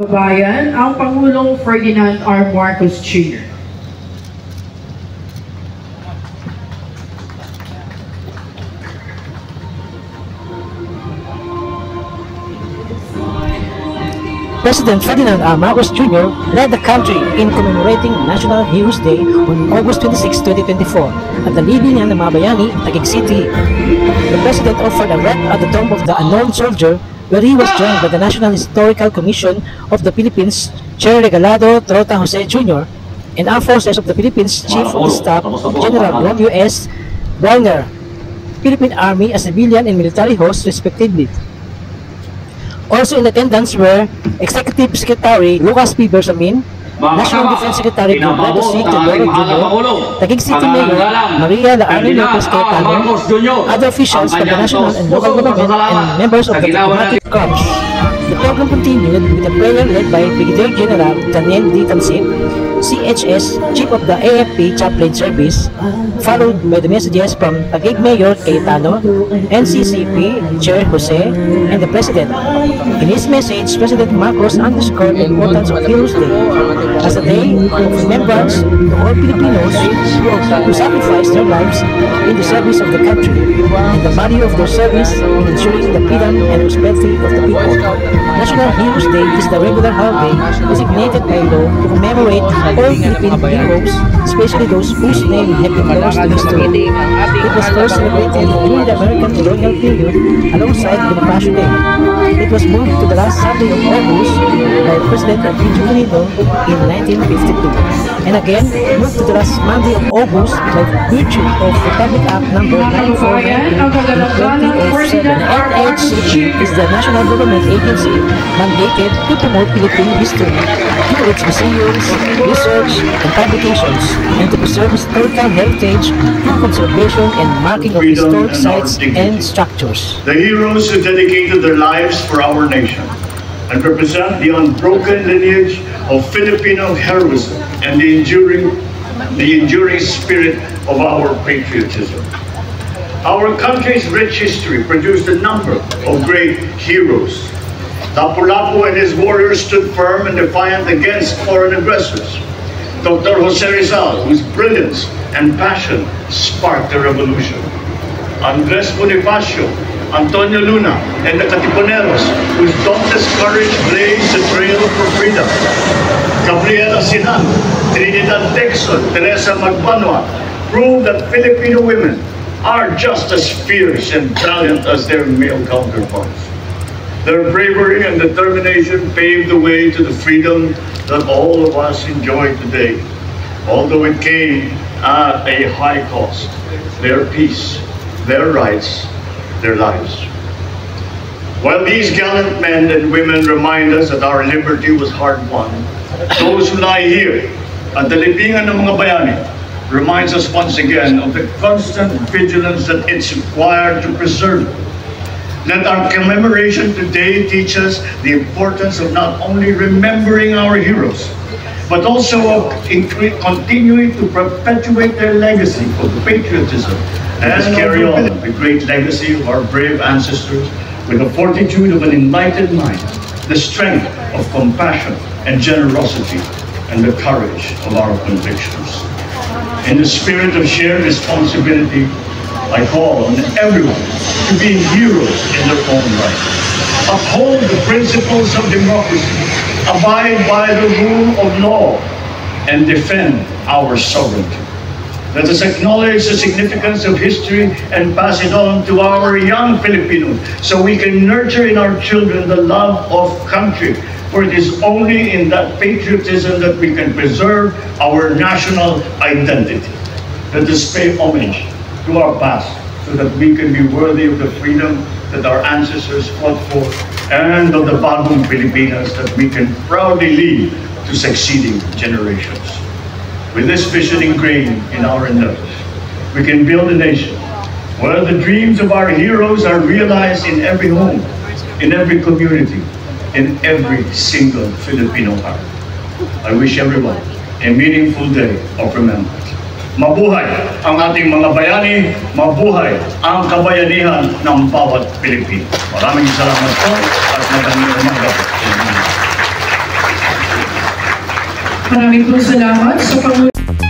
Bayan, ang Pangulong Ferdinand R. Marcos Jr. President Ferdinand R. Marcos Jr. led the country in commemorating National Heroes Day on August 26, 2024 at the libingan ng mga bayani, Taguig City. The President offered a wreath at the tomb of the unknown soldier where he was joined by the National Historical Commission of the Philippines, Chair Regalado Trota Jose Jr., and Armed Forces of the Philippines Chief of the Staff General Braulio S. Brawner, Philippine Army, a civilian and military host respectively. Also in attendance were Executive Secretary Lucas P. Bersamin, National Defense Secretary Robredo C. Teodoro Jr., Taguig City Mayor Maria Laani Lopez Cayetano, other officials from the national and local government, and members of the diplomatic corps. The program continued with a prayer led by Brigadier General Daniel D. Tansip, CHS, Chief of the AFP Chaplain Service, followed by the messages from Taguig Mayor Cayetano, NCCP Chair Jose, and the President. In his message, President Marcos underscored the importance of Heroes Day as a day of remembrance to all Filipinos who sacrificed their lives in the service of the country and the value of their service in ensuring the freedom and prosperity of the people. National Heroes Day is the regular holiday designated by law to commemorate all Philippine heroes, especially those whose name have been lost to history. It was first celebrated during the American colonial period alongside Bonifacio Day. It was moved to the last Sunday of August by President Rodrigo Junito in 1952, and again moved to the last Monday of August by virtue of Republic Act No. 94 in 2007. NHCG is the national government agency mandated to promote Philippine history through its museums, research, and publications, and to preserve historical heritage through conservation and marking of historic sites and structures. The heroes who dedicated their lives for our nation and represent the unbroken lineage of Filipino heroism and the enduring spirit of our patriotism. Our country's rich history produced a number of great heroes. Lapu-Lapu and his warriors stood firm and defiant against foreign aggressors. Dr. Jose Rizal, whose brilliance and passion sparked the revolution. Andres Bonifacio, Antonio Luna, and the Katipuneros, whose dauntless courage blazed the trail for freedom. Gabriela Sinan, Trinidad Dixon, Teresa Magbanua proved that Filipino women are just as fierce and valiant as their male counterparts. Their bravery and determination paved the way to the freedom that all of us enjoy today, although it came at a high cost. Their peace, their rights, their lives. While these gallant men and women remind us that our liberty was hard-won, those who lie here at the libingan ng mga bayani reminds us once again of the constant vigilance that it's required to preserve. Let our commemoration today teach us the importance of not only remembering our heroes, but also of continuing to perpetuate their legacy of patriotism and carry on the great legacy of our brave ancestors with the fortitude of an enlightened mind, the strength of compassion and generosity, and the courage of our convictions. In the spirit of shared responsibility, I call on everyone to be heroes in their own right. Uphold the principles of democracy, abide by the rule of law, and defend our sovereignty. Let us acknowledge the significance of history and pass it on to our young Filipinos so we can nurture in our children the love of country, for it is only in that patriotism that we can preserve our national identity. Let us pay homage to our past so that we can be worthy of the freedom that our ancestors fought for and of the bagong Pilipinas that we can proudly leave to succeeding generations. With this vision ingrained in our endeavors, we can build a nation where the dreams of our heroes are realized in every home, in every community, in every single Filipino heart. I wish everyone a meaningful day of remembrance. Mabuhay ang ating mga bayani, mabuhay ang kabayanihan ng bawat Pilipino. Maraming salamat po at magandang umaga po. Maraming pong salamat sa Pangulo.